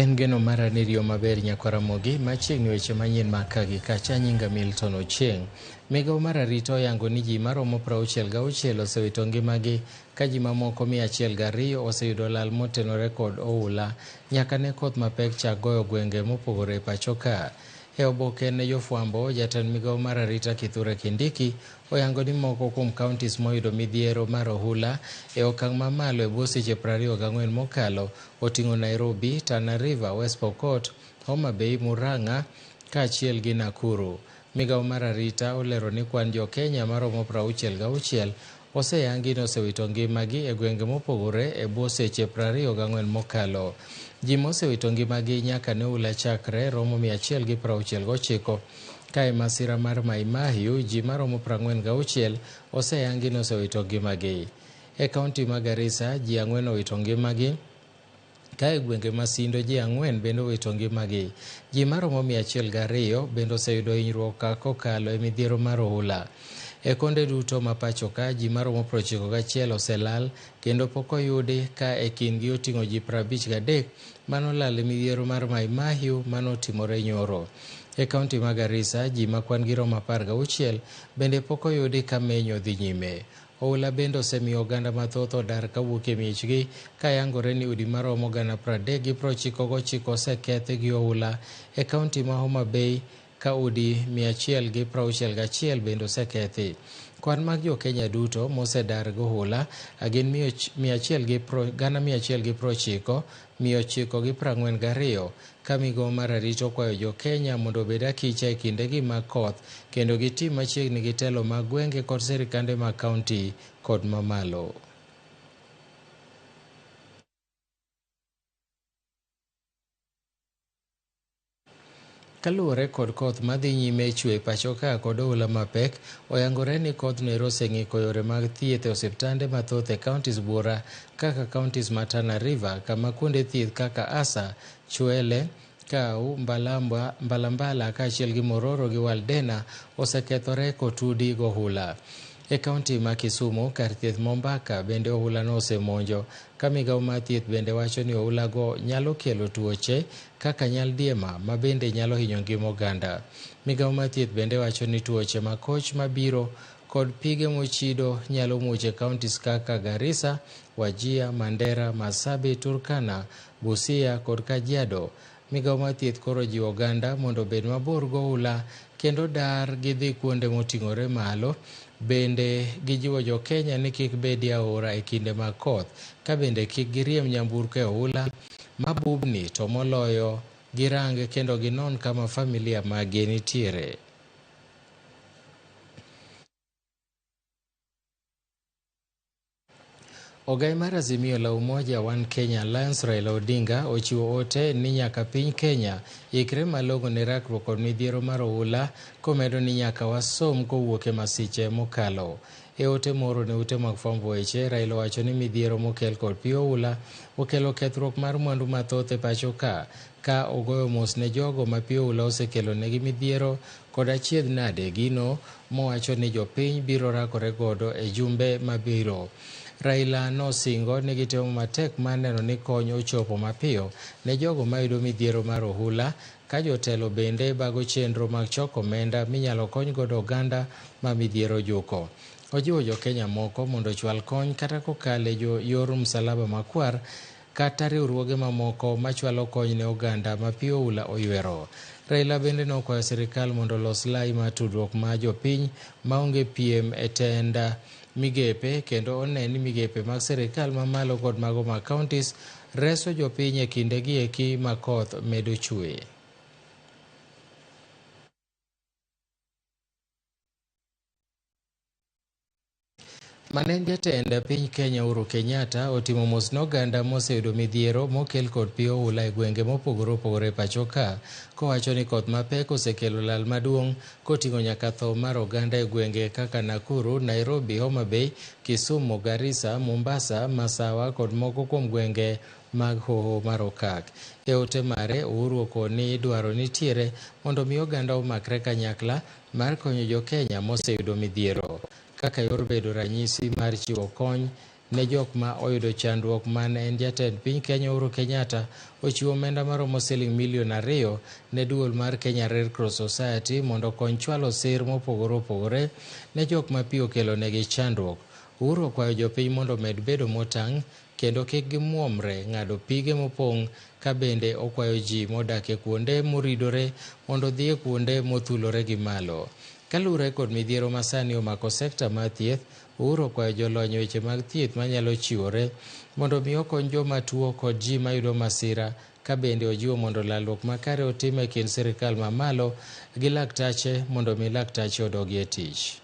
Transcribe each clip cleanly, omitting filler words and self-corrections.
En geno mar anirio maber Nyakwaramogi machiegni weche manyien makagi kacha nyinga Milton Ochieng. Migao mar arita oyango ni ji maromo 66 osewito ngimagi ka ji mamoko 102 oseyudo lal motenore kod oula nyaka ne koth mapek chak goyo gwenge mopogore pacho ka. E oboke ne jofwambo, jatend migao mar arita Kithure Kindiki oyango ni moko kuom kauntis moyudo midhiero mar ohula e okang' mamalo e bwo seche 24 mokalo oting'o Nairobi, Tana River, West Pokot, Homa Bay, Murang'a kaachiel gi Nakuru. Migao mar arita olero ni kwan Jo-Kenya maromo 66 oseyangi ni osewito ngimagi e gwenge mopogore e bwo seche 24 mokalo. Ji mosewito ngimagi nyaka ne oula chakre romo 169 kae masira mar Mai Mahiu ji maromo 46 oseyangi ni osewito ngimagi. E kaunti ma Garissa ji 4 owito ngimagi kae gwenge Masindo ji 4 bende owito ngimagi. Ji maromo 102 bende oseyudo hinyruok kokalo e midhiero mar ohula. E konde duto ma pacho ka ji maromo 91 oselal kendo pok oyudi ka e kindgi oting'o ji 53 manolal e midhiero mar Mai Mahiu manotimore nyoro. E kaunti ma Garissa ji makwan gi romo 16 bende pok oyudi ka menyo dhi nyime. Oula bende osemiyo oganda mathoth odar kawuok e miechgi ka yangore ni udi maromo 399 osekethi gi oula. E kaunti ma Homa Bay ka udi 161 bende osekethi. Kwan mag Jo-Kenya duto mosedar gi ohula gin 190,942 ka migao mar arita okwayo Jo-Kenya mondo obed akicha e kindegi mag koth kendo gitim machiegni gi telo mag gwenge kod sirikande mag kaunti kod mamalo. Kaluwore kod koth madhi nyime chwe pacho ka kod oula mapek, oyangore ni kodhno ero oseng'iko yore mag thieth e osiptande mathoth e kauntis buora kaka kauntis ma Tana River, kama kuonde thieth kaka Asa, Chwele, Kau, Mbalambala kaachiel gi Mororo gi Waldena osekethore kotudi gohula. E kaunti ma Kisumu, kar thieth Mombaka bende ohulano osemonjo ka migao mar thieth bende wacho ni oulago nyalo kelo tuoche kaka nyaldiema ma bende nyalo hinyo ngima oganda. Migao mar thieth bende wacho ni tuoche makoch mabiro kod pige mochido nyalo muoche kauntis kaka Garissa, Wajir, Mandera, Marsabit, Turkana, Busia kod Kajiado. Migao mar thieth koro jiwo oganda mondo obed mabor gohula kendo dar gidhi kuonde moting'ore malo. Bende gijiwo Jo-Kenya ni kik bedie aora e kinde mag koth, ka bende kik giriemb nyamburko e ohula mabubni, to moloyo girang kendo ginon kama familia magi nitiere. Ogai mar Azimio la Umoja One Kenya Alliance Raila Odinga ochiwo ote ni nyaka piny Kenya ikre malong'o ne rakruok kod midhiero mar ohula, komedo ni nyaka wasom kowuok e masiche mokalo. E ote moro ne ute mag fwambo weche, Raila wacho ni midhiero mokel kod pi ohula okelo kethruok mar mwandu mathoth e pacho ka ogoyo mos ne jogo ma pi ohula osekelo negi midhiero kod achiedh nade gino mowacho ni jopiny biro rakore godo e jumbe mabiro. Raila nosingo ni gitemo matek mar neno ni kony ochopo mapiyo ne jogo mayudo midhiero mar ohula, ka jotelo bende bago chenro mag choko omenda minyalo kony godo oganda ma midhiero juko. Ojiwo Jo-Kenya moko mondo ochwal kony kata kokalo e yor msalaba makwar kata riwruoge mamoko machwalo kony ne oganda ma pi ohula oywero. Raila bende nokwayo sirikal mondo olos lai mar tudruok ma jopiny maonge piem e tenda migepe, kendo one ni migepe mag sirikal mamalo kod mago mag kauntis reso jopiny e kindegi eki ma koth medo chwe. Manen jatend piny Kenya Uhuru Kenyatta otimo mos ne oganda moseyudo midhiero mokel kod pi ohula e gwenge mopogore opogore pacho ka, kowacho ni koth mapek osekelo lal maduong' koting'o nyaka tho mar oganda e gwenge kaka Nakuru, Nairobi, Homa Bay, Kisumu, Garissa, Mombasa, Masawa kod moko kuom gwenge mag hoho mar okak. E ote mare, Uhuru okoni dwaro nitiere mondo mi oganda omakre kanyakla mar konyo Jo-Kenya moseyudo midhiero kaka yor bedo ranyisi mar chiwo kony ne jok ma oyudo chandruok man en jatend piny Kenya Uhuru Kenyatta ochiwo omenda maromo siling milion 2 ne duol mar Kenya Red Cross Society mondo okony chwalo sir mopogore opogore ne jok ma pi okelo negi chandruok. Uhuru okwayo jopiny mondo omed bedo motang' kendo kik gimuomre ng'ado pige mopong' ka bende okwayo ji modak e kuonde moridore mondo odhi e kuonde mothulore gi malo. Kalure kod midhiero masani omako sekta mar thieth, Uhuru okwayo jolony weche mag thieth manyalo chiwore mondo omi okony joma tuo kod ji mayudo masira, ka bende ojiwo mondo lalruok makare otim e kind sirikal mamalo gi laktache mondo omi laktache odogi e tich.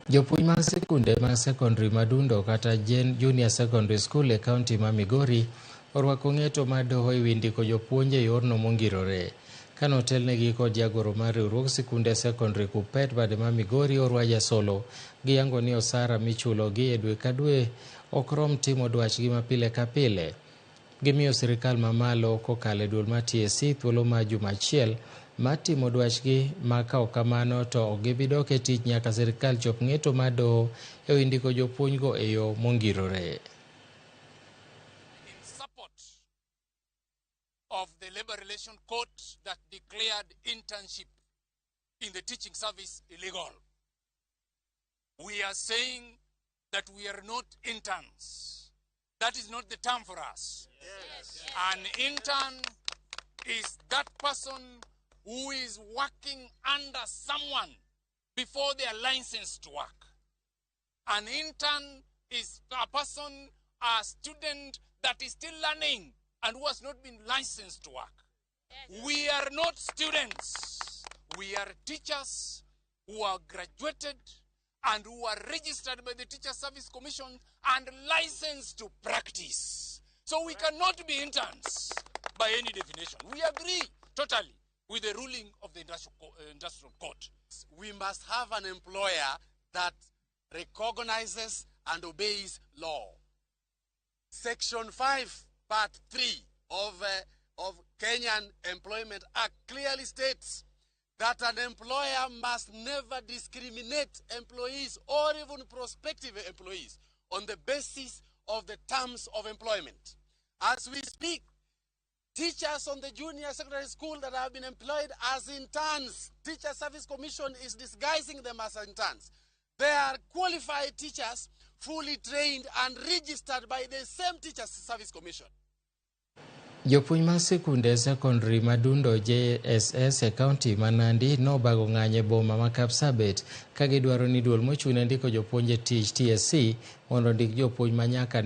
Jopuonj mag sikunde mag secondary madundo kata Junior Secondary School e kaunti ma Migori orwako ng'eto mar doho e wi ndiko jopuonj e yorno mongirore. Kano otelnegi kod jagoro mar riwruog sikunde secondary Kuppet bade ma Migori Orwa Jasolo giyango ni osara michulogi e dwe ka dwe ok rom timo dwachgi mapile ka pile. Gimiyo sirikal mamalo kokalo e duol mar TSC thuolo mar juma achiel mar timo dwachgi, ma ka ok kamano to ok gibi dok e tich nyaka sirikal chop ng'eto mar doho e wi ndiko jopuonjgo e yo mongirore. In support of the Labor Relations Court that declared internship in the teaching service illegal, we are saying that we are not interns. That is not the term for us. Yes. An intern is that person who is working under someone before they are licensed to work. An intern is a person, a student that is still learning and who has not been licensed to work. Yes. We are not students. We are teachers who are graduated and who are registered by the Teacher Service Commission and licensed to practice. So we cannot be interns by any definition. We agree totally with the ruling of the Industrial Court. We must have an employer that recognizes and obeys law. Section 5, Part 3 of Kenyan Employment Act clearly states that an employer must never discriminate employees or even prospective employees on the basis of the terms of employment. As we speak, teachers on the junior secondary school that have been employed as interns, Teacher Service Commission is disguising them as interns. They are qualified teachers, fully trained and registered by the same Teacher Service Commission. Jopuonj mag sikunde secondary madundo JSS e kaunti ma Nandi nobago ng'anyo e boma ma Kapsabet ka gidwaro ni duol mochung' ne ndiko jopuonj e tich TSC mondo ondik jopuonj manyaka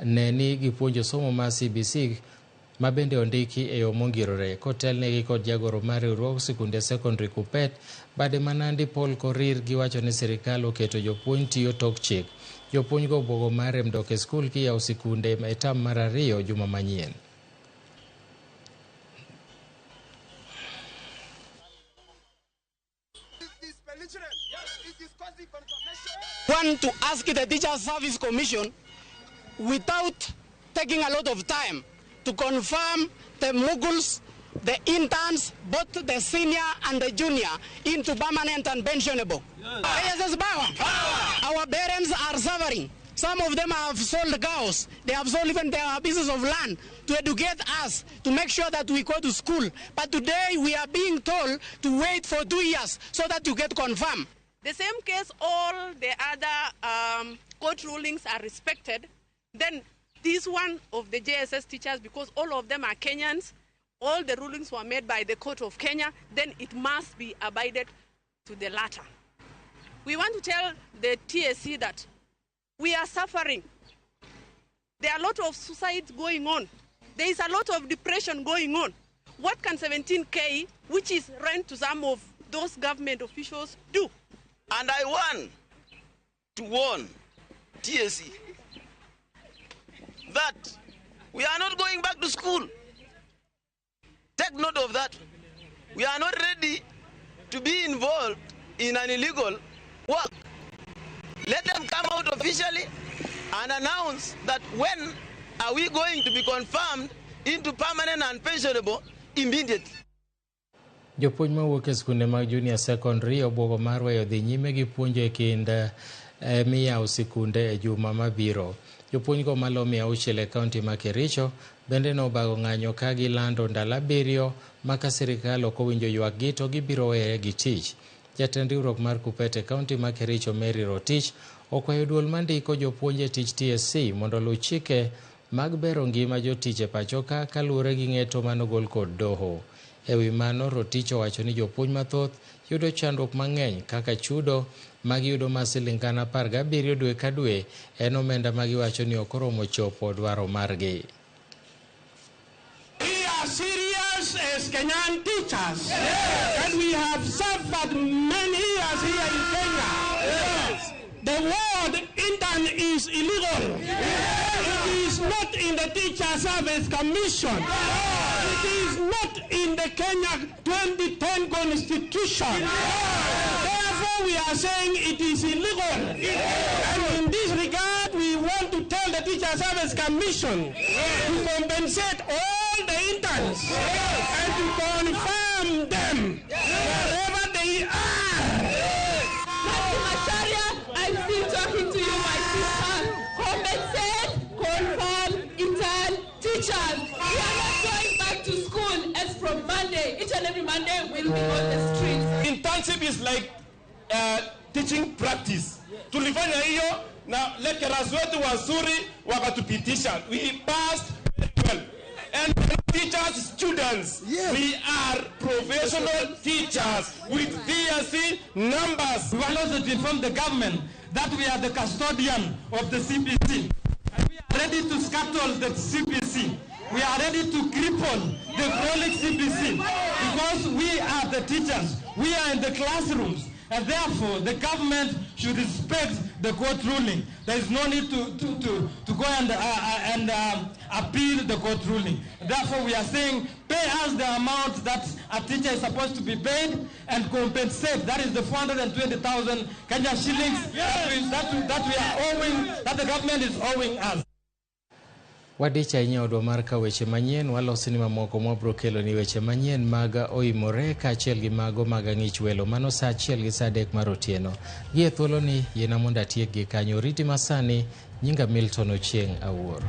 ne ni gipuonjo somo mar CBC ma bende ondiki e yo mongirore. Kotelnegi kod jagoro mar riwruog sikunde secondary Kuppet bade ma Nandi Paul Korir giwacho ni sirikal oketo jopuonj tiyo tok chik. Jopuonj go bogo mare mdok e skul kiyawo sikunde e tam mar 2 juma manyien. Want to ask the Teacher Service Commission without taking a lot of time to confirm the muggles, the interns, both the senior and the junior, into permanent and pensionable. Yes. Our parents are suffering. Some of them have sold cows. They have sold even their pieces of land to educate us, to make sure that we go to school. But today we are being told to wait for 2 years so that you get confirmed. The same case, all the other court rulings are respected. Then this one of the JSS teachers, because all of them are Kenyans, all the rulings were made by the Court of Kenya, then it must be abided to the latter. We want to tell the TSC that we are suffering. There are a lot of suicides going on. There is a lot of depression going on. What can 17K, which is rent to some of those government officials, do? And I want to warn TSC that we are not going back to school. Take note of that. We are not ready to be involved in an illegal work. Let them come out officially and announce that when are we going to be confirmed into permanent and pensionable immediately. Jopuonj mawuok e skunde mag junior secondary obwogo mar weyo dhi nyime gi puonjo e kind miyawo sikunde e juma mabiro. Jopuonj go malo 600 e kaunti ma Kericho bende nobago ng'anyo ka gilando ndalo 7 ma ka sirikal ok owinjo ywakgi to gibiro weye gi tich. Jatend riwruok mar Kuppet e kaunti ma Kericho Mary Rotich okwayo duol mandiko jopuonj e tich TSC mondo luw chike mag bero ngima jotich e pachoka kaluwore gi ng'eto manogol kod doho. E wi mano, Rotich owacho ni jopuonj mathoth yudo chandruok mang'eny kaka chudo magiyudo ma siling 17 dwe ka dwe en omenda magiwacho ni ok oromo chopo dwaro margi. We are serious as Kenyan teachers, and we have suffered many years here in Kenya. The word intern is illegal. It is not in the Teacher Service Commission. It is not in the Kenya 2010 Constitution. Therefore, we are saying it is illegal. And in this regard, we want to tell the Teacher Service Commission to compensate all the interns and to confirm them wherever they are. I'm still talking to you, my sister. Compensate, confirm, intern, teachers. We are not going back to school as from Monday. Each and every Monday we'll be on the streets. Internship is like teaching practice. Tulifanya hiyo na lecturers wetu wazuri wakatupitisha. We passed very well. And teachers, students, we are professional teachers with DSC numbers. We want also to inform the government that we are the custodian of the CBC. And we are ready to scuttle the CBC. We are ready to cripple the chronic CBC because we are the teachers. We are in the classrooms. And therefore, the government should respect the court ruling. There is no need to go and appeal the court ruling. Therefore, we are saying, pay us the amount that a teacher is supposed to be paid and compensate. That is the 420,000 Kenya shillings that we are owing, that the government is owing us. Wadicha inya odwa mar ka weche manyien walosi ni mamoko mwabro kelo ni weche manyien maga oimore ka achiel gi mago maga ng'ich welo mano saa 1 gi saa 3 mar otieno. Gie thuolo ni yena mondo atiek gi kanyo riti masani nyinga Milton Ochieng' Awuor.